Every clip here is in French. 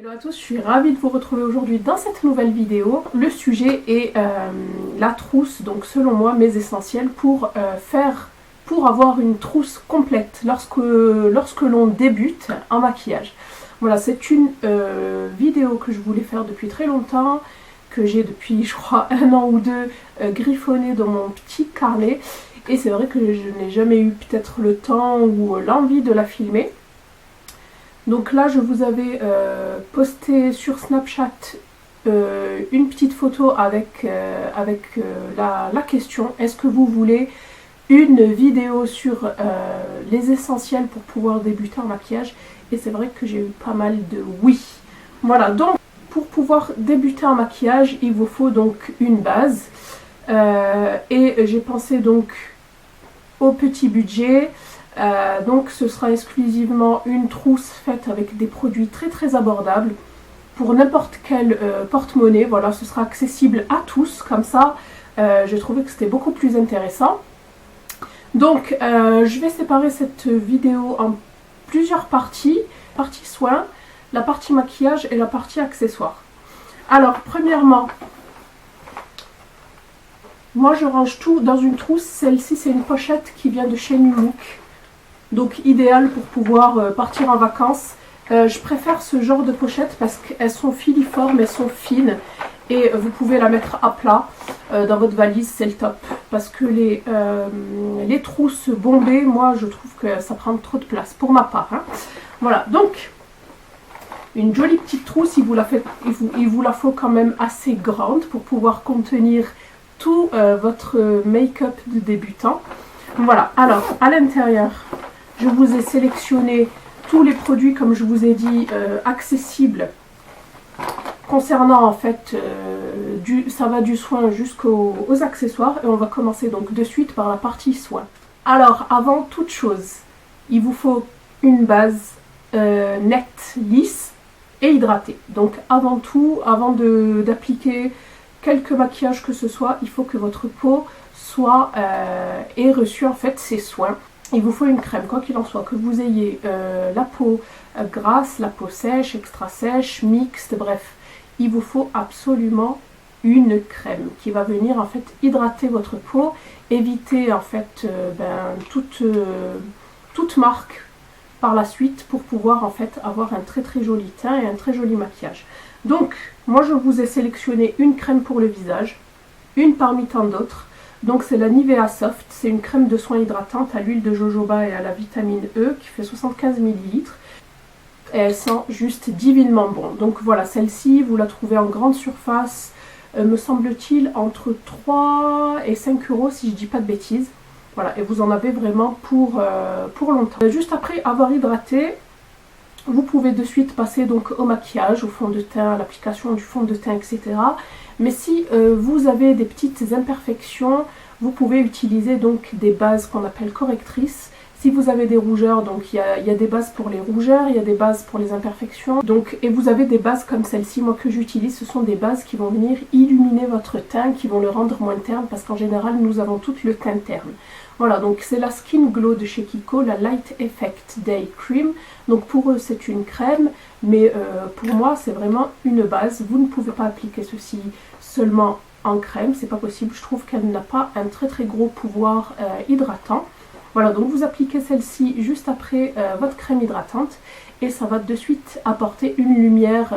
Hello à tous, je suis ravie de vous retrouver aujourd'hui dans cette nouvelle vidéo. Le sujet est la trousse, donc selon moi mes essentiels pour avoir une trousse complète lorsque l'on débute en maquillage. Voilà, c'est une vidéo que je voulais faire depuis très longtemps, que j'ai depuis je crois 1 an ou 2 griffonnée dans mon petit carnet. Et c'est vrai que je n'ai jamais eu peut-être le temps ou l'envie de la filmer. Donc là je vous avais posté sur Snapchat une petite photo avec la question: est-ce que vous voulez une vidéo sur les essentiels pour pouvoir débuter en maquillage? Et c'est vrai que j'ai eu pas mal de oui. Voilà, donc pour pouvoir débuter en maquillage il vous faut donc une base et j'ai pensé donc au petit budget. Donc ce sera exclusivement une trousse faite avec des produits très abordables pour n'importe quel porte-monnaie. Voilà, ce sera accessible à tous, comme ça j'ai trouvé que c'était beaucoup plus intéressant. Donc je vais séparer cette vidéo en plusieurs parties: la partie soins, la partie maquillage et la partie accessoires. Alors premièrement, moi je range tout dans une trousse. Celle-ci c'est une pochette qui vient de chez New Look, donc idéal pour pouvoir partir en vacances. Je préfère ce genre de pochette parce qu'elles sont filiformes, elles sont fines et vous pouvez la mettre à plat dans votre valise, c'est le top. Parce que les trousses bombées, moi je trouve que ça prend trop de place pour ma part, hein. Voilà, donc une jolie petite trousse, il vous la faut quand même assez grande pour pouvoir contenir tout votre make-up de débutant. Voilà, alors à l'intérieur, je vous ai sélectionné tous les produits, comme je vous ai dit, accessibles concernant en fait ça va du soin jusqu'aux accessoires. Et on va commencer donc de suite par la partie soins. Alors avant toute chose, il vous faut une base nette, lisse et hydratée. Donc avant tout, avant d'appliquer quelque maquillage que ce soit, il faut que votre peau ait reçu en fait ses soins. Il vous faut une crème, quoi qu'il en soit, que vous ayez la peau grasse, la peau sèche, extra sèche, mixte, bref. Il vous faut absolument une crème qui va venir en fait hydrater votre peau, éviter en fait toute marque par la suite pour pouvoir en fait avoir un très joli teint et un très joli maquillage. Donc moi je vous ai sélectionné une crème pour le visage, une parmi tant d'autres. Donc c'est la Nivea Soft, c'est une crème de soin hydratante à l'huile de jojoba et à la vitamine E qui fait 75 ml. Et elle sent juste divinement bon. Donc voilà, celle-ci vous la trouvez en grande surface, me semble-t-il entre 3 et 5 € si je dis pas de bêtises. Voilà, et vous en avez vraiment pour longtemps. Juste après avoir hydraté, vous pouvez de suite passer donc au maquillage, au fond de teint, à l'application du fond de teint, etc. Mais si vous avez des petites imperfections, vous pouvez utiliser donc des bases qu'on appelle correctrices. Si vous avez des rougeurs, donc il y a des bases pour les rougeurs, il y a des bases pour les imperfections. Donc, et vous avez des bases comme celle-ci, moi que j'utilise, ce sont des bases qui vont venir illuminer votre teint, qui vont le rendre moins terne, parce qu'en général nous avons tout le teint terne. Voilà, donc c'est la Skin Glow de chez Kiko, la Light Effect Day Cream. Donc pour eux c'est une crème, mais pour moi c'est vraiment une base. Vous ne pouvez pas appliquer ceci seulement en crème, c'est pas possible. Je trouve qu'elle n'a pas un très gros pouvoir hydratant. Voilà, donc vous appliquez celle-ci juste après votre crème hydratante et ça va de suite apporter une lumière,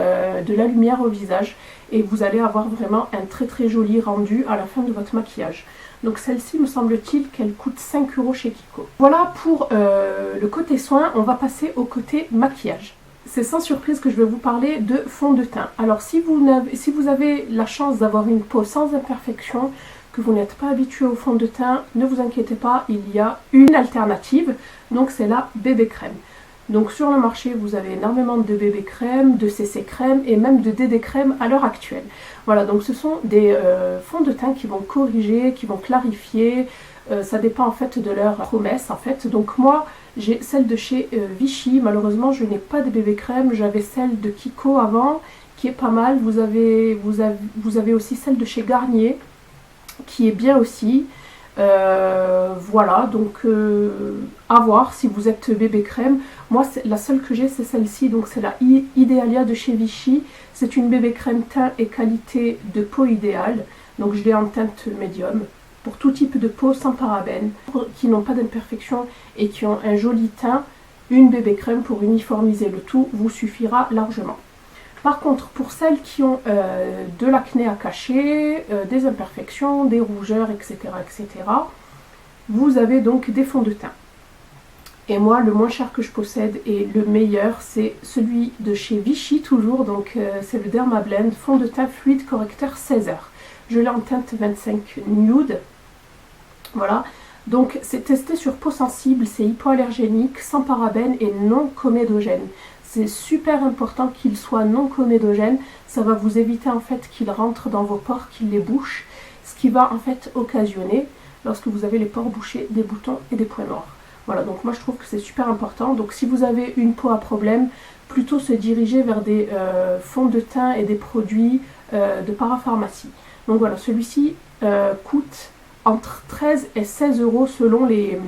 de la lumière au visage, et vous allez avoir vraiment un très joli rendu à la fin de votre maquillage. Donc celle-ci, me semble-t-il qu'elle coûte 5 € chez Kiko. Voilà pour le côté soin. On va passer au côté maquillage. C'est sans surprise que je vais vous parler de fond de teint. Alors si vous avez la chance d'avoir une peau sans imperfection, que vous n'êtes pas habitué au fond de teint, ne vous inquiétez pas, il y a une alternative, donc c'est la bébé crème. Donc sur le marché vous avez énormément de bébé crème, de CC crème et même de DD crème à l'heure actuelle. Voilà, donc ce sont des fonds de teint qui vont corriger, qui vont clarifier, ça dépend en fait de leur promesse en fait. Donc moi j'ai celle de chez Vichy, malheureusement je n'ai pas de bébé crème, j'avais celle de Kiko avant qui est pas mal. Vous avez aussi celle de chez Garnier qui est bien aussi. Voilà, donc à voir si vous êtes bébé crème. Moi, la seule que j'ai, c'est celle-ci, donc c'est la Idealia de chez Vichy. C'est une bébé crème teint et qualité de peau idéale. Donc je l'ai en teinte médium. Pour tout type de peau, sans parabènes, qui n'ont pas d'imperfection et qui ont un joli teint, une bébé crème pour uniformiser le tout vous suffira largement. Par contre, pour celles qui ont de l'acné à cacher, des imperfections, des rougeurs, etc., vous avez donc des fonds de teint. Et moi, le moins cher que je possède et le meilleur, c'est celui de chez Vichy toujours. Donc c'est le Dermablend fond de teint fluide correcteur 16 heures. Je l'ai en teinte 25 nude. Voilà. Donc c'est testé sur peau sensible, c'est hypoallergénique, sans parabènes et non comédogène. C'est super important qu'il soit non comédogène. Ça va vous éviter en fait qu'il rentre dans vos pores, qu'il les bouche. Ce qui va en fait occasionner, lorsque vous avez les pores bouchés, des boutons et des points noirs. Voilà, donc moi je trouve que c'est super important. Donc si vous avez une peau à problème, plutôt se diriger vers des fonds de teint et des produits de parapharmacie. Donc voilà, celui-ci coûte entre 13 et 16 euros selon les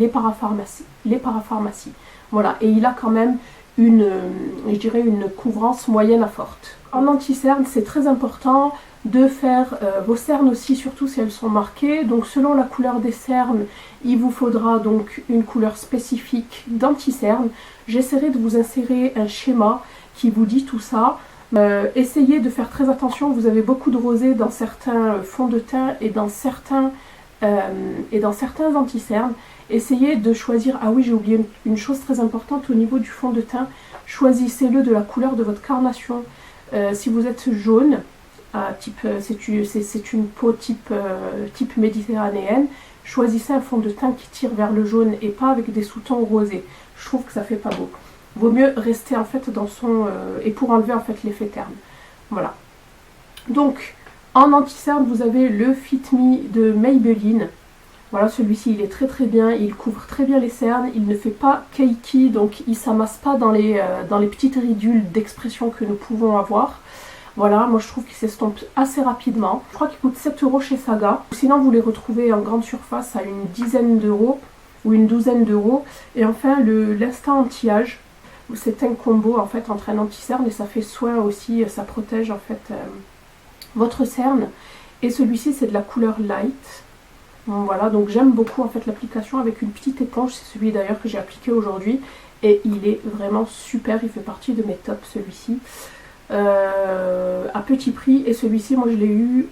parapharmacies. Voilà, et il a quand même je dirais une couvrance moyenne à forte. En anti-cerne, c'est très important de faire vos cernes aussi, surtout si elles sont marquées. Donc selon la couleur des cernes, il vous faudra donc une couleur spécifique d'anti-cerne. J'essaierai de vous insérer un schéma qui vous dit tout ça. Essayez de faire très attention, vous avez beaucoup de rosé dans certains fonds de teint et dans certains anti-cernes. Essayez de choisir, ah oui j'ai oublié une chose très importante au niveau du fond de teint, choisissez-le de la couleur de votre carnation. Si vous êtes jaune, c'est une peau type méditerranéenne, choisissez un fond de teint qui tire vers le jaune et pas avec des sous-tons rosés. Je trouve que ça fait pas beau. Vaut mieux rester en fait dans son... et pour enlever en fait l'effet terne. Voilà. Donc, en anti-cerne, vous avez le Fit Me de Maybelline. Voilà, celui-ci, il est très très bien. Il couvre très bien les cernes. Il ne fait pas cakey, donc il ne s'amasse pas dans les petites ridules d'expression que nous pouvons avoir. Voilà, moi je trouve qu'il s'estompe assez rapidement. Je crois qu'il coûte 7 euros chez Saga. Sinon, vous les retrouvez en grande surface à une dizaine d'euros ou une douzaine d'euros. Et enfin, l'instant anti-âge. C'est un combo en fait entre un anti-cerne et ça fait soin aussi, ça protège en fait votre cerne. Et celui-ci c'est de la couleur light. Bon, voilà, donc j'aime beaucoup en fait l'application avec une petite éponge. C'est celui d'ailleurs que j'ai appliqué aujourd'hui et il est vraiment super. Il fait partie de mes tops celui-ci. À petit prix, et celui-ci moi je l'ai eu,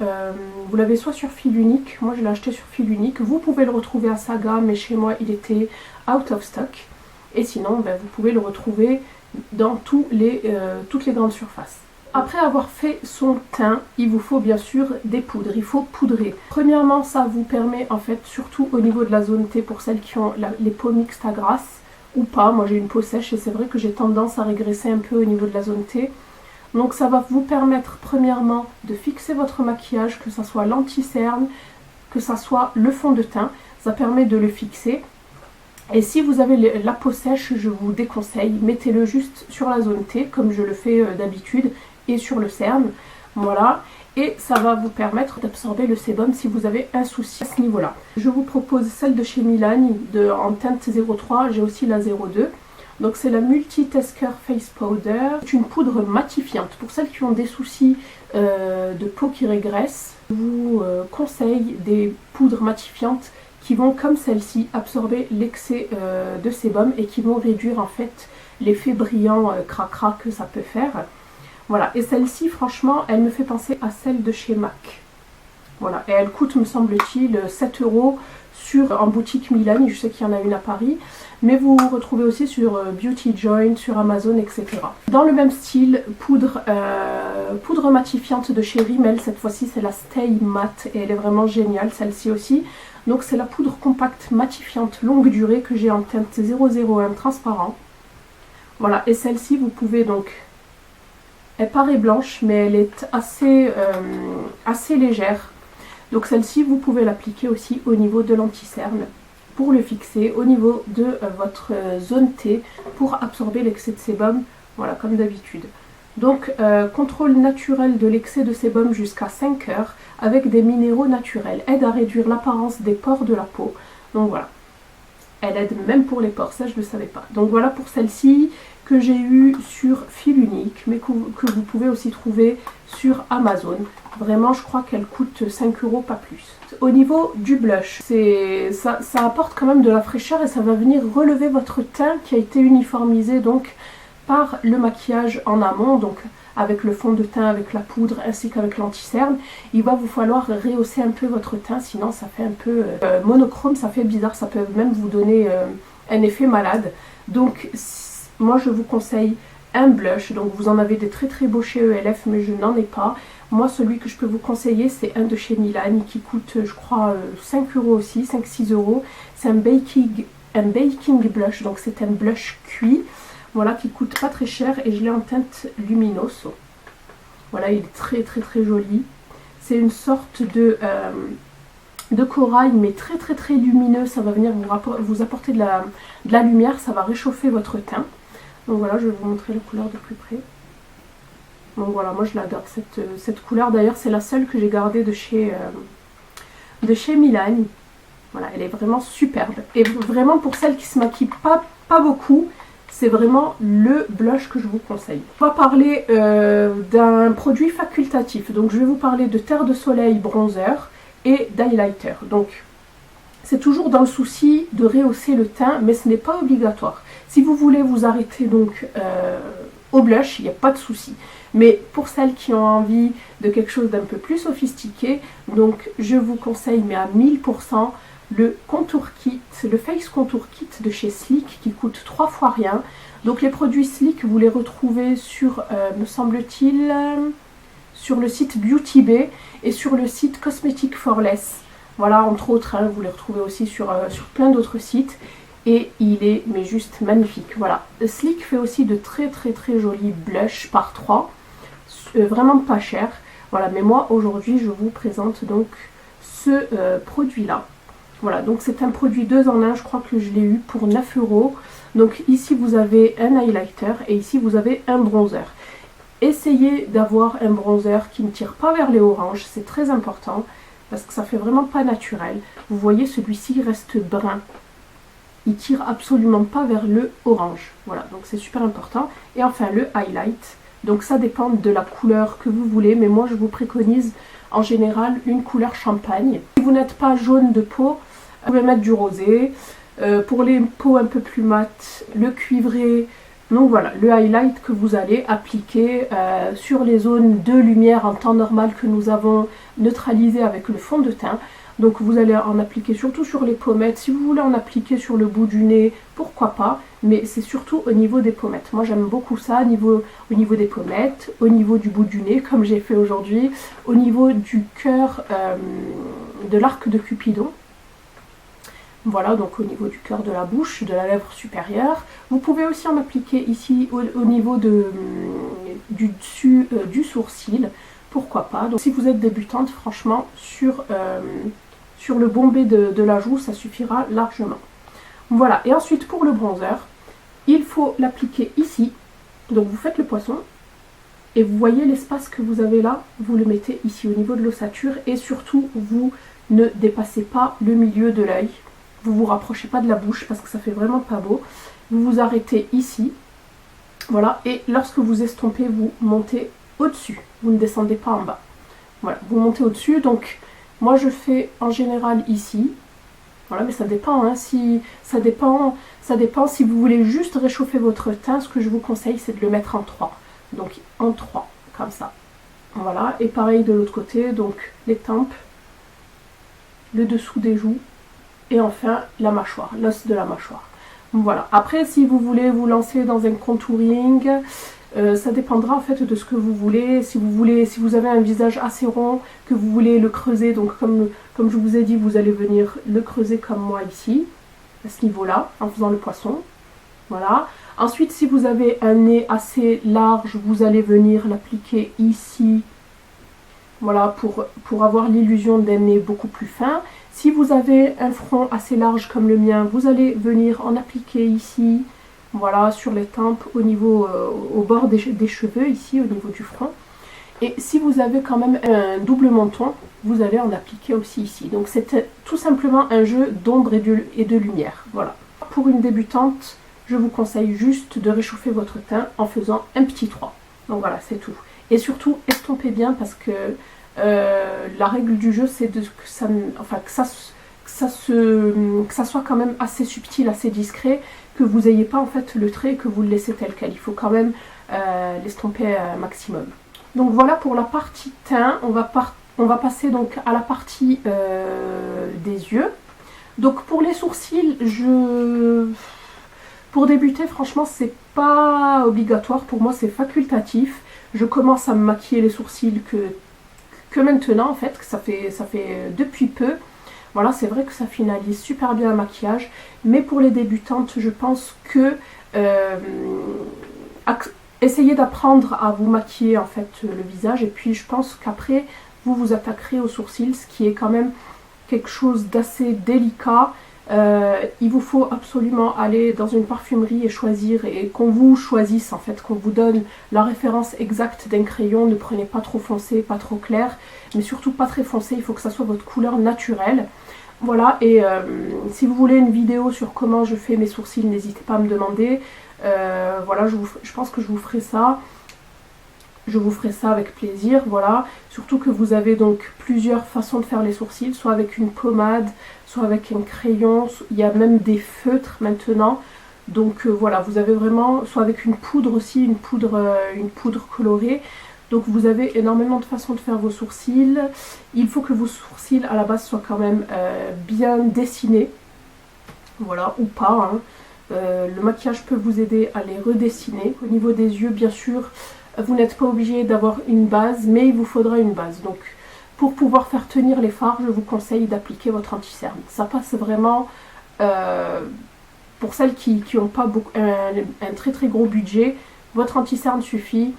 vous l'avez soit sur fil unique, moi je l'ai acheté sur fil unique. Vous pouvez le retrouver à Saga, mais chez moi il était out of stock. Et sinon, vous pouvez le retrouver dans toutes les grandes surfaces. Après avoir fait son teint, il vous faut bien sûr des poudres. Il faut poudrer. Premièrement, ça vous permet en fait, surtout au niveau de la zone T, pour celles qui ont les peaux mixtes à grasse ou pas. Moi j'ai une peau sèche et c'est vrai que j'ai tendance à régresser un peu au niveau de la zone T. Donc ça va vous permettre premièrement de fixer votre maquillage, que ce soit l'anti-cerne, que ce soit le fond de teint. Ça permet de le fixer. Et si vous avez la peau sèche, je vous déconseille, mettez-le juste sur la zone T, comme je le fais d'habitude, et sur le cerne. Voilà. Et ça va vous permettre d'absorber le sébum si vous avez un souci à ce niveau-là. Je vous propose celle de chez Milani en teinte 03, j'ai aussi la 02. Donc c'est la Multi-Tasker Face Powder. C'est une poudre matifiante. Pour celles qui ont des soucis de peau qui régresse, je vous conseille des poudres matifiantes qui vont, comme celle-ci, absorber l'excès de sébum et qui vont réduire en fait l'effet brillant cracra que ça peut faire. Voilà, et celle-ci, franchement, elle me fait penser à celle de chez MAC. Voilà, et elle coûte, me semble-t-il, 7 euros en boutique Milani. Je sais qu'il y en a une à Paris, mais vous retrouvez aussi sur Beauty Joint, sur Amazon, etc. Dans le même style, poudre matifiante de chez Rimmel. Cette fois-ci, c'est la Stay Matte et elle est vraiment géniale, celle-ci aussi. Donc c'est la poudre compacte matifiante longue durée que j'ai en teinte 001 transparent. Voilà, et celle-ci, vous pouvez donc... Elle paraît blanche, mais elle est assez légère. Donc celle-ci, vous pouvez l'appliquer aussi au niveau de l'anti-cerne pour le fixer, au niveau de votre zone T pour absorber l'excès de sébum, voilà, comme d'habitude. Donc contrôle naturel de l'excès de sébum jusqu'à 5 heures avec des minéraux naturels, aide à réduire l'apparence des pores de la peau. Donc voilà. Elle aide même pour les pores, ça je ne le savais pas. Donc voilà pour celle-ci que j'ai eue sur fil unique, mais que vous pouvez aussi trouver sur Amazon. Vraiment, je crois qu'elle coûte 5 €, pas plus. Au niveau du blush, ça apporte quand même de la fraîcheur et ça va venir relever votre teint qui a été uniformisé donc par le maquillage en amont, donc avec le fond de teint, avec la poudre ainsi qu'avec l'anti-cerne. Il va vous falloir rehausser un peu votre teint, sinon ça fait un peu monochrome, ça fait bizarre, ça peut même vous donner un effet malade. Donc moi je vous conseille un blush, donc vous en avez des très très beaux chez ELF mais je n'en ai pas. Moi celui que je peux vous conseiller c'est un de chez Milani qui coûte je crois 5 € aussi, 5-6 €. C'est un baking blush, donc c'est un blush cuit. Voilà, qui coûte pas très cher et je l'ai en teinte luminoso. Voilà, il est très très très joli. C'est une sorte de corail mais très très très lumineux. Ça va venir vous apporter de la lumière, ça va réchauffer votre teint. Donc voilà, je vais vous montrer la couleur de plus près. Donc voilà, moi je l'adore cette couleur. D'ailleurs c'est la seule que j'ai gardée de chez Milani. Voilà, elle est vraiment superbe. Et vraiment pour celles qui se maquillent pas beaucoup, c'est vraiment le blush que je vous conseille. On va parler d'un produit facultatif. Donc je vais vous parler de terre de soleil bronzer et d'highlighter. Donc c'est toujours dans le souci de rehausser le teint, mais ce n'est pas obligatoire. Si vous voulez vous arrêter donc au blush, il n'y a pas de souci. Mais pour celles qui ont envie de quelque chose d'un peu plus sophistiqué, donc je vous conseille, mais à 1000%, le contour kit, le face contour kit de chez Sleek qui coûte 3 fois rien. Donc les produits Sleek, vous les retrouvez sur, me semble-t-il, sur le site Beauty Bay et sur le site Cosmetic for Less. Voilà, entre autres, hein, vous les retrouvez aussi sur plein d'autres sites. Et il est mais juste magnifique. Voilà, Sleek fait aussi de très très très jolis blushs par 3, vraiment pas cher. Voilà, mais moi aujourd'hui je vous présente donc ce produit là. Voilà, donc c'est un produit 2 en 1, je crois que je l'ai eu pour 9 €. Donc ici vous avez un highlighter et ici vous avez un bronzer. Essayez d'avoir un bronzer qui ne tire pas vers les oranges, c'est très important parce que ça fait vraiment pas naturel. Vous voyez, celui-ci reste brun. Il tire absolument pas vers le orange. Voilà, donc c'est super important. Et enfin le highlight. Donc ça dépend de la couleur que vous voulez, mais moi je vous préconise en général une couleur champagne. Si vous n'êtes pas jaune de peau, vous pouvez mettre du rosé. Pour les peaux un peu plus mates, le cuivré. Donc voilà, le highlight que vous allez appliquer sur les zones de lumière en temps normal que nous avons neutralisé avec le fond de teint. Donc vous allez en appliquer surtout sur les pommettes. Si vous voulez en appliquer sur le bout du nez, pourquoi pas. Mais c'est surtout au niveau des pommettes. Moi j'aime beaucoup ça, au niveau des pommettes, au niveau du bout du nez, comme j'ai fait aujourd'hui, au niveau du cœur de l'arc de Cupidon. Voilà, donc au niveau du cœur de la bouche, de la lèvre supérieure. Vous pouvez aussi en appliquer ici au niveau du dessus du sourcil. Pourquoi pas. Donc si vous êtes débutante, franchement, sur le bombé de la joue, ça suffira largement. Voilà, et ensuite pour le bronzer, il faut l'appliquer ici. Donc vous faites le poisson, et vous voyez l'espace que vous avez là, vous le mettez ici au niveau de l'ossature, et surtout, vous ne dépassez pas le milieu de l'œil. Vous vous rapprochez pas de la bouche parce que ça fait vraiment pas beau. Vous vous arrêtez ici. Voilà, et lorsque vous estompez, vous montez au-dessus. Vous ne descendez pas en bas. Voilà, vous montez au-dessus. Donc, moi je fais en général ici. Voilà, mais ça dépend. Hein, ça dépend si vous voulez juste réchauffer votre teint. Ce que je vous conseille, c'est de le mettre en 3. Donc, en 3, comme ça. Voilà, et pareil de l'autre côté. Donc, les tempes, le dessous des joues. Et enfin, la mâchoire, l'os de la mâchoire. Voilà. Après, si vous voulez vous lancer dans un contouring, ça dépendra en fait de ce que vous voulez. Si vous avez un visage assez rond, que vous voulez le creuser, donc comme je vous ai dit, vous allez venir le creuser comme moi ici, à ce niveau-là, en faisant le poisson. Voilà. Ensuite, si vous avez un nez assez large, vous allez venir l'appliquer ici. Voilà, pour avoir l'illusion d'un nez beaucoup plus fin. Si vous avez un front assez large comme le mien, vous allez venir en appliquer ici, voilà, sur les tempes, au bord des cheveux, ici, au niveau du front. Et si vous avez quand même un double menton, vous allez en appliquer aussi ici. Donc c'est tout simplement un jeu d'ombre et de lumière, voilà. pour une débutante, je vous conseille juste de réchauffer votre teint en faisant un petit 3. Donc voilà, c'est tout. Et surtout, estompez bien parce que la règle du jeu, c'est que ça soit quand même assez subtil, assez discret, que vous n'ayez pas en fait le trait et que vous le laissez tel quel. Il faut quand même l'estomper un maximum. Donc voilà pour la partie teint. On va passer donc à la partie des yeux. Donc pour les sourcils, pour débuter, franchement, c'est pas obligatoire. Pour moi, c'est facultatif. Je commence à me maquiller les sourcils que maintenant, en fait, que ça fait depuis peu. Voilà, c'est vrai que ça finalise super bien un maquillage. Mais pour les débutantes, je pense que essayez d'apprendre à vous maquiller en fait le visage. Et puis, je pense qu'après, vous vous attaquerez aux sourcils, ce qui est quand même quelque chose d'assez délicat. Il vous faut absolument aller dans une parfumerie et choisir, et qu'on vous choisisse en fait, qu'on vous donne la référence exacte d'un crayon. Ne prenez pas trop foncé, pas trop clair, mais surtout pas très foncé, il faut que ça soit votre couleur naturelle. Voilà, et si vous voulez une vidéo sur comment je fais mes sourcils, n'hésitez pas à me demander. Voilà, je pense que je vous ferai ça. Je vous ferai ça avec plaisir, voilà. Surtout que vous avez donc plusieurs façons de faire les sourcils, soit avec une pommade, soit avec un crayon, il y a même des feutres maintenant. Donc voilà, vous avez vraiment, soit avec une poudre aussi, une poudre colorée. Donc vous avez énormément de façons de faire vos sourcils. Il faut que vos sourcils à la base soient quand même bien dessinés, voilà, ou pas, hein. Le maquillage peut vous aider à les redessiner. Au niveau des yeux, bien sûr, vous n'êtes pas obligé d'avoir une base, mais il vous faudra une base. Donc pour pouvoir faire tenir les fards, je vous conseille d'appliquer votre anti-cerne. Ça passe vraiment pour celles qui n'ont pas un très très gros budget. Votre anti-cerne suffit.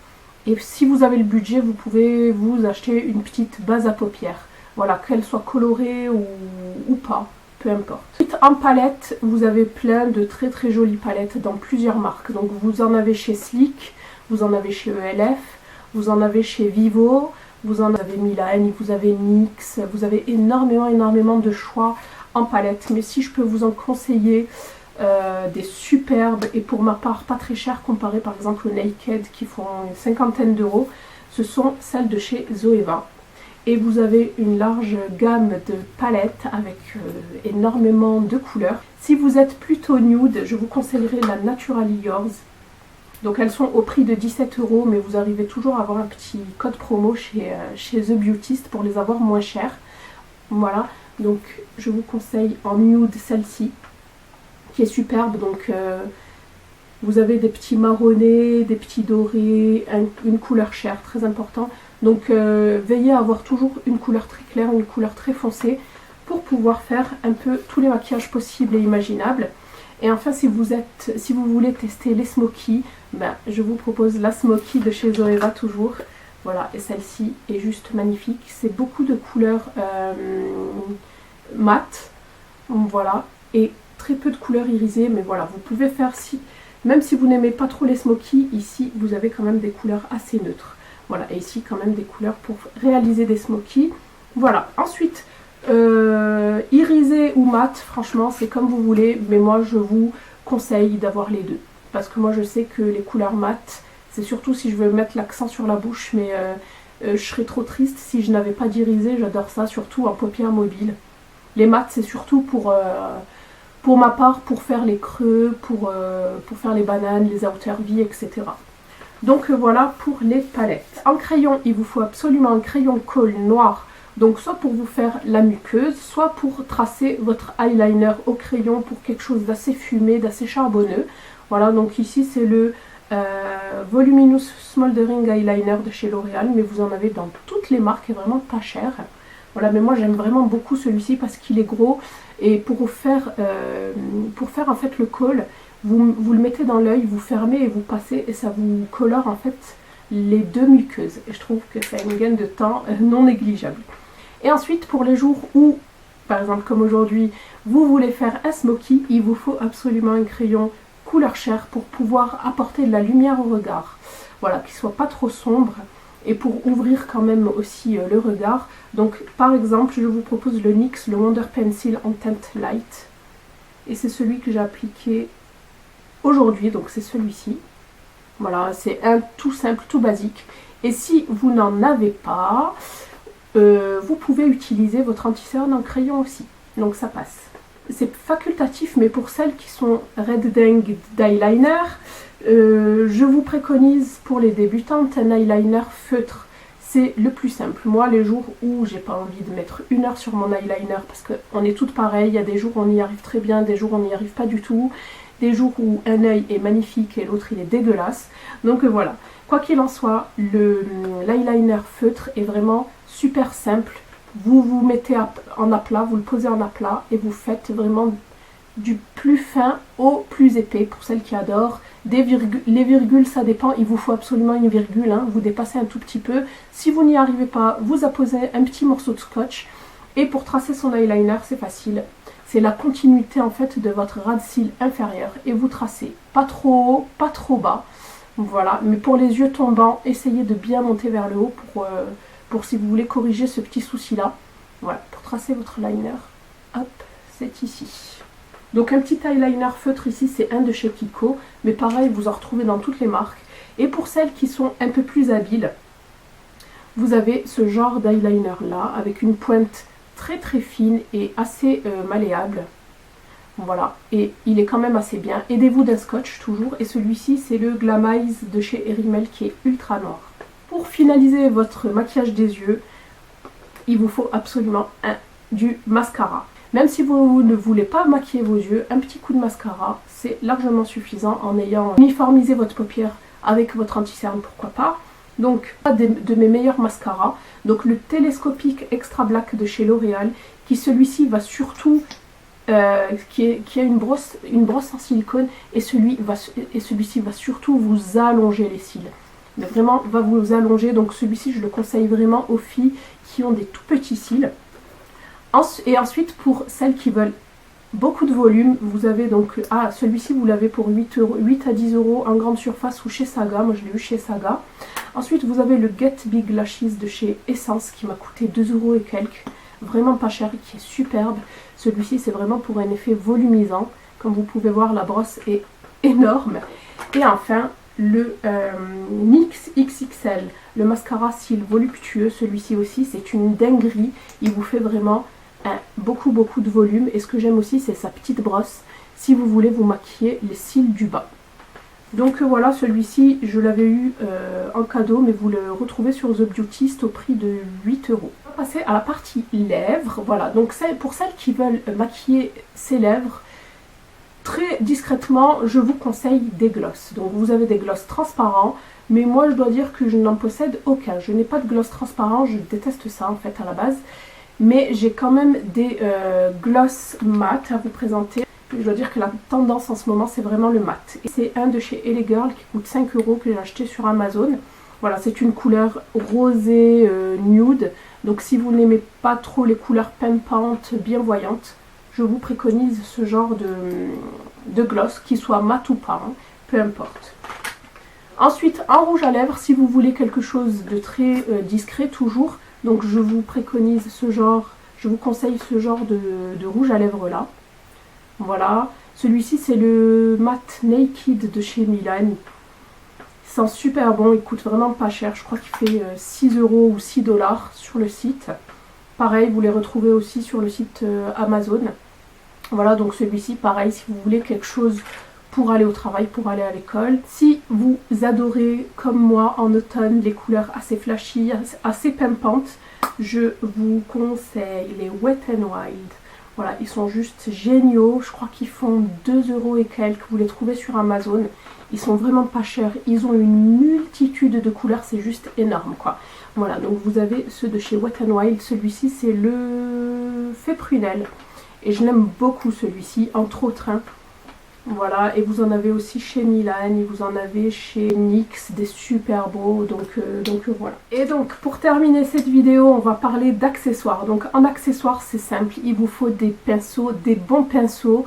Et si vous avez le budget, vous pouvez vous acheter une petite base à paupières. Voilà, qu'elle soit colorée ou pas, peu importe. En palette, vous avez plein de très très jolies palettes dans plusieurs marques. Donc vous en avez chez Sleek, vous en avez chez ELF, vous en avez chez Vivo, vous en avez Milan, vous avez NYX, vous avez énormément de choix en palette. Mais si je peux vous en conseiller des superbes, et pour ma part pas très chères comparé par exemple aux Naked qui font une cinquantaine d'euros, ce sont celles de chez Zoeva. Et vous avez une large gamme de palettes avec énormément de couleurs. Si vous êtes plutôt nude, je vous conseillerais la Naturally Yours. Donc elles sont au prix de 17 euros, mais vous arrivez toujours à avoir un petit code promo chez The Beautist pour les avoir moins chers. Voilà, donc je vous conseille en nude celle-ci, qui est superbe. Donc vous avez des petits marronnés, des petits dorés, une couleur chère, très important. Donc veillez à avoir toujours une couleur très claire, une couleur très foncée, pour pouvoir faire un peu tous les maquillages possibles et imaginables. Et enfin, si vous voulez tester les smokies, ben, je vous propose la smoky de chez Zoeva toujours. Voilà, et celle-ci est juste magnifique. C'est beaucoup de couleurs mat, voilà, et très peu de couleurs irisées. Mais voilà, vous pouvez faire, même si vous n'aimez pas trop les smokies, ici vous avez quand même des couleurs assez neutres. Voilà, et ici quand même des couleurs pour réaliser des smokies. Voilà, ensuite, irisé ou mat, franchement c'est comme vous voulez, mais moi je vous conseille d'avoir les deux. Parce que moi je sais que les couleurs mat, c'est surtout si je veux mettre l'accent sur la bouche, mais je serais trop triste si je n'avais pas d'irisé. J'adore ça, surtout en paupières mobiles. Les mats c'est surtout pour ma part, pour faire les creux, pour faire les bananes, les outer V, etc. Donc voilà pour les palettes. En crayon, il vous faut absolument un crayon colle noir. Donc soit pour vous faire la muqueuse, soit pour tracer votre eyeliner au crayon pour quelque chose d'assez fumé, d'assez charbonneux. Voilà, donc ici c'est le Voluminous Smoldering Eyeliner de chez L'Oréal, mais vous en avez dans toutes les marques et vraiment pas cher. Voilà, mais moi j'aime vraiment beaucoup celui-ci parce qu'il est gros, et pour faire en fait le col, vous le mettez dans l'œil, vous fermez et vous passez, et ça vous colore en fait les deux muqueuses. Et je trouve que c'est une gain de temps non négligeable. Et ensuite, pour les jours où, par exemple comme aujourd'hui, vous voulez faire un smoky, il vous faut absolument un crayon couleur chair pour pouvoir apporter de la lumière au regard. Voilà, qu'il soit pas trop sombre, et pour ouvrir quand même aussi le regard. Donc par exemple, je vous propose le NYX, le Wonder Pencil en teinte light. et c'est celui que j'ai appliqué aujourd'hui, donc c'est celui-ci. Voilà, c'est un tout simple, tout basique. Et si vous n'en avez pas, vous pouvez utiliser votre anti-cerne en crayon aussi, donc ça passe. C'est facultatif, mais pour celles qui sont red dengue d'eyeliner, je vous préconise pour les débutantes un eyeliner feutre. C'est le plus simple. Moi, les jours où j'ai pas envie de mettre 1 heure sur mon eyeliner, parce qu'on est toutes pareilles, il y a des jours où on y arrive très bien, des jours où on n'y arrive pas du tout, des jours où un œil est magnifique et l'autre il est dégueulasse. Donc voilà, quoi qu'il en soit, l'eyeliner feutre est vraiment super simple. Vous vous mettez en aplat, vous le posez en aplat et vous faites vraiment du plus fin au plus épais pour celles qui adorent. Les virgules, ça dépend, il vous faut absolument une virgule, hein. Vous dépassez un tout petit peu. Si vous n'y arrivez pas, vous apposez un petit morceau de scotch. Et pour tracer son eyeliner, c'est facile. C'est la continuité en fait de votre ras de cils inférieur. Et vous tracez pas trop haut, pas trop bas. Voilà, mais pour les yeux tombants, essayez de bien monter vers le haut pour si vous voulez corriger ce petit souci-là. Voilà, pour tracer votre liner, hop, c'est ici. Donc un petit eyeliner feutre ici, c'est un de chez Kiko, mais pareil, vous en retrouvez dans toutes les marques. Et pour celles qui sont un peu plus habiles, vous avez ce genre d'eyeliner là, avec une pointe très très fine et assez malléable. Voilà, et il est quand même assez bien. Aidez-vous d'un scotch toujours, et celui-ci c'est le Glamize de chez Erimel qui est ultra noir. Pour finaliser votre maquillage des yeux, il vous faut absolument du mascara. Même si vous ne voulez pas maquiller vos yeux, un petit coup de mascara, c'est largement suffisant en ayant uniformisé votre paupière avec votre anti-cerne, pourquoi pas. Donc, de mes meilleurs mascaras, donc le télescopique Extra Black de chez L'Oréal, qui celui-ci va surtout, qui a une brosse en silicone, et celui-ci va surtout vous allonger les cils. Mais vraiment, va vous allonger, donc celui-ci, je le conseille vraiment aux filles qui ont des tout petits cils. Et ensuite, pour celles qui veulent beaucoup de volume, vous avez donc, celui-ci vous l'avez pour 8 à 10 € en grande surface ou chez Saga, moi je l'ai eu chez Saga. Ensuite vous avez le Get Big Lashes de chez Essence qui m'a coûté 2 € et quelques, vraiment pas cher, qui est superbe. Celui-ci c'est vraiment pour un effet volumisant, comme vous pouvez voir la brosse est énorme. Et enfin le NYX XXL, le mascara cils voluptueux, celui-ci aussi c'est une dinguerie, il vous fait vraiment beaucoup de volume, et ce que j'aime aussi c'est sa petite brosse si vous voulez vous maquiller les cils du bas. Donc voilà, celui-ci je l'avais eu en cadeau, mais vous le retrouvez sur The Beautist au prix de 8 €. On va passer à la partie lèvres. Voilà, donc pour celles qui veulent maquiller ses lèvres très discrètement, je vous conseille des glosses. Donc vous avez des glosses transparents, mais moi je dois dire que je n'en possède aucun. Je n'ai pas de gloss transparent, je déteste ça en fait à la base. Mais j'ai quand même des gloss mat à vous présenter. Je dois dire que la tendance en ce moment c'est vraiment le mat. C'est un de chez LA Girl qui coûte 5 € que j'ai acheté sur Amazon. Voilà, c'est une couleur rosée nude. Donc si vous n'aimez pas trop les couleurs pimpantes, bien voyantes, je vous préconise ce genre de gloss, qu'il soit mat ou pas, hein, peu importe. Ensuite, en rouge à lèvres, si vous voulez quelque chose de très discret toujours, donc je vous préconise je vous conseille ce genre de rouge à lèvres là. Voilà, celui-ci c'est le Matte Naked de chez Milan. Il sent super bon, il coûte vraiment pas cher, je crois qu'il fait 6 € ou 6 $ sur le site. Pareil, vous les retrouvez aussi sur le site Amazon. Voilà, donc celui-ci pareil, si vous voulez quelque chose pour aller au travail, pour aller à l'école. Si vous adorez, comme moi, en automne, les couleurs assez flashy, assez pimpantes, je vous conseille les Wet n Wild. Voilà, ils sont juste géniaux. Je crois qu'ils font 2 € et quelques. Vous les trouvez sur Amazon. Ils sont vraiment pas chers. Ils ont une multitude de couleurs. C'est juste énorme, quoi. Voilà, donc vous avez ceux de chez Wet n Wild. Celui-ci, c'est le Fait Prunelle. Et je l'aime beaucoup, celui-ci, entre autres. Hein. Voilà, et vous en avez aussi chez Milan, et vous en avez chez NYX, des super beaux, donc voilà. Et donc pour terminer cette vidéo, on va parler d'accessoires. Donc en accessoires c'est simple, il vous faut des pinceaux, des bons pinceaux,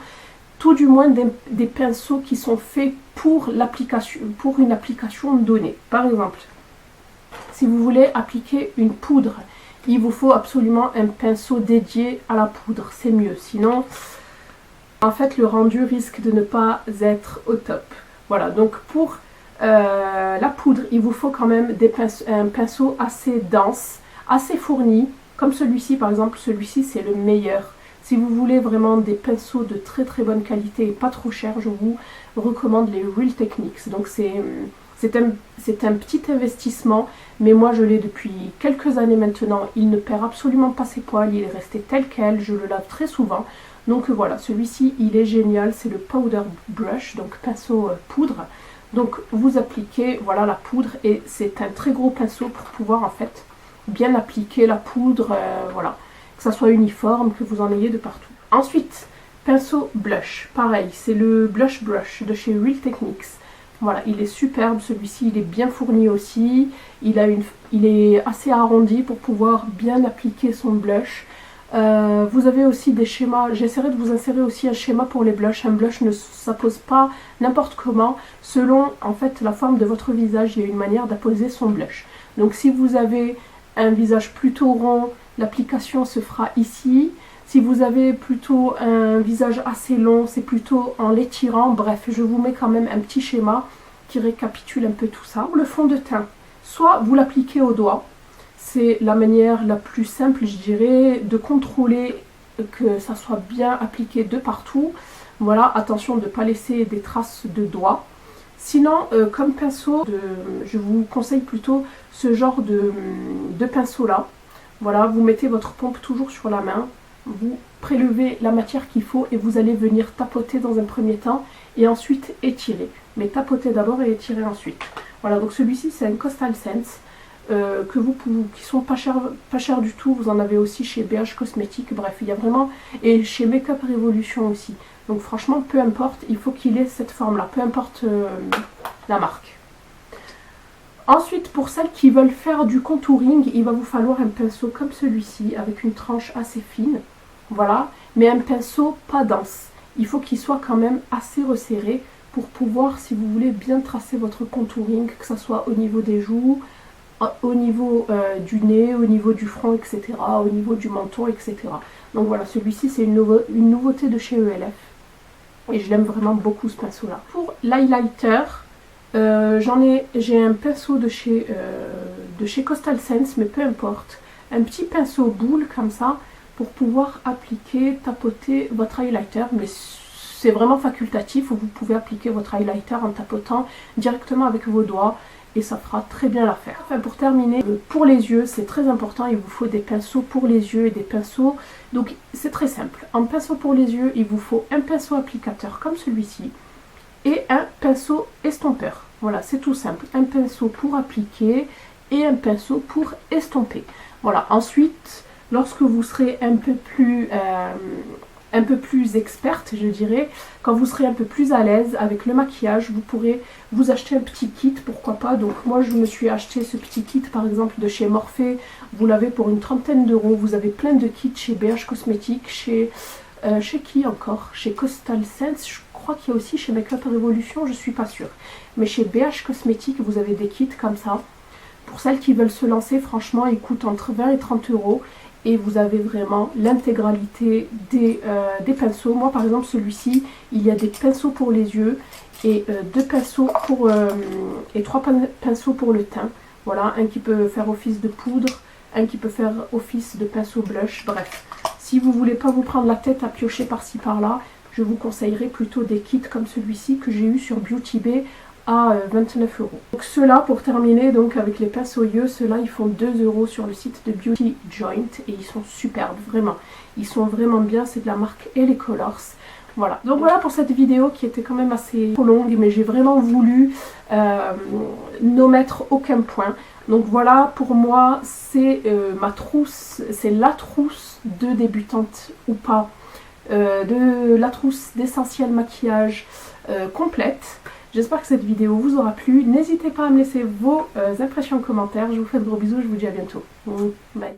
tout du moins des pinceaux qui sont faits pour l'application, pour une application donnée. Par exemple, si vous voulez appliquer une poudre, il vous faut absolument un pinceau dédié à la poudre, c'est mieux, sinon en fait le rendu risque de ne pas être au top. Voilà, donc pour la poudre, il vous faut quand même un pinceau assez dense, assez fourni, comme celui-ci par exemple. Celui-ci c'est le meilleur. Si vous voulez vraiment des pinceaux de très très bonne qualité et pas trop cher, je vous recommande les Real Techniques. Donc c'est un petit investissement, mais moi je l'ai depuis quelques années maintenant. Il ne perd absolument pas ses poils, il est resté tel quel, je le lave très souvent. Donc voilà, celui-ci il est génial, c'est le Powder Brush, donc pinceau poudre. Donc vous appliquez, voilà la poudre, et c'est un très gros pinceau pour pouvoir en fait bien appliquer la poudre, voilà. Que ça soit uniforme, que vous en ayez de partout. Ensuite, pinceau blush, pareil, c'est le Blush Brush de chez Real Techniques. Voilà, il est superbe, celui-ci, il est bien fourni aussi, il est assez arrondi pour pouvoir bien appliquer son blush. Vous avez aussi des schémas, j'essaierai de vous insérer aussi un schéma pour les blushs. Un blush ne s'impose pas n'importe comment, selon en fait la forme de votre visage, il y a une manière d'apposer son blush. Donc si vous avez un visage plutôt rond, l'application se fera ici. Si vous avez plutôt un visage assez long, c'est plutôt en l'étirant. Bref, je vous mets quand même un petit schéma qui récapitule un peu tout ça. Le fond de teint, soit vous l'appliquez au doigt, c'est la manière la plus simple, je dirais, de contrôler que ça soit bien appliqué de partout. Voilà, attention de ne pas laisser des traces de doigts. Sinon, comme pinceau, je vous conseille plutôt ce genre de pinceau là. Voilà, vous mettez votre pompe toujours sur la main, vous prélevez la matière qu'il faut et vous allez venir tapoter dans un premier temps et ensuite étirer. Mais tapotez d'abord et étirez ensuite. Voilà, donc celui-ci c'est un Coastal Scents qui sont pas chers du tout. Vous en avez aussi chez BH Cosmetics, bref, il y a vraiment, et chez Makeup Revolution aussi. Donc franchement, peu importe, il faut qu'il ait cette forme-là, peu importe la marque. Ensuite, pour celles qui veulent faire du contouring, il va vous falloir un pinceau comme celui-ci, avec une tranche assez fine. Voilà, mais un pinceau pas dense. Il faut qu'il soit quand même assez resserré pour pouvoir, si vous voulez, bien tracer votre contouring, que ce soit au niveau des joues, au niveau du nez, au niveau du front, etc., au niveau du menton, etc. Donc voilà, celui-ci c'est une nouveauté de chez ELF. Et je l'aime vraiment beaucoup ce pinceau-là. Pour l'highlighter, j'ai un pinceau de chez Coastal Scents, mais peu importe. Un petit pinceau boule comme ça pour pouvoir appliquer, tapoter votre highlighter. Mais c'est vraiment facultatif, vous pouvez appliquer votre highlighter en tapotant directement avec vos doigts et ça fera très bien l'affaire. Enfin, pour terminer, pour les yeux, c'est très important, il vous faut des pinceaux pour les yeux et des pinceaux. Donc c'est très simple. En pinceau pour les yeux, il vous faut un pinceau applicateur comme celui-ci et un pinceau estompeur. Voilà, c'est tout simple. Un pinceau pour appliquer et un pinceau pour estomper. Voilà, ensuite, lorsque vous serez un peu plus experte, je dirais, quand vous serez un peu plus à l'aise avec le maquillage, vous pourrez vous acheter un petit kit, pourquoi pas. Donc moi je me suis acheté ce petit kit par exemple de chez Morphe, vous l'avez pour une trentaine d'euros. Vous avez plein de kits chez BH Cosmetics, chez qui encore? Chez Coastal Scents, je crois qu'il y a aussi chez Makeup Revolution, je suis pas sûre. Mais chez BH Cosmetics, vous avez des kits comme ça. Pour celles qui veulent se lancer, franchement, ils coûtent entre 20 et 30 euros. Et vous avez vraiment l'intégralité des pinceaux. Moi par exemple celui-ci, il y a des pinceaux pour les yeux et trois pinceaux pour le teint. Voilà, un qui peut faire office de poudre, un qui peut faire office de pinceau blush, bref. Si vous ne voulez pas vous prendre la tête à piocher par-ci par-là, je vous conseillerais plutôt des kits comme celui-ci que j'ai eu sur Beauty Bay à 29 euros. Donc ceux-là, pour terminer, donc avec les pinceaux yeux, ceux-là ils font 2 euros sur le site de Beauty Joint et ils sont superbes, vraiment. Ils sont vraiment bien, c'est de la marque LA Colors. Voilà, donc voilà pour cette vidéo qui était quand même assez longue, mais j'ai vraiment voulu n'omettre aucun point. Donc voilà, pour moi, c'est ma trousse, c'est la trousse de débutante ou pas, de la trousse d'essentiel maquillage complète. J'espère que cette vidéo vous aura plu. N'hésitez pas à me laisser vos impressions en commentaire. Je vous fais de gros bisous, je vous dis à bientôt. Bye.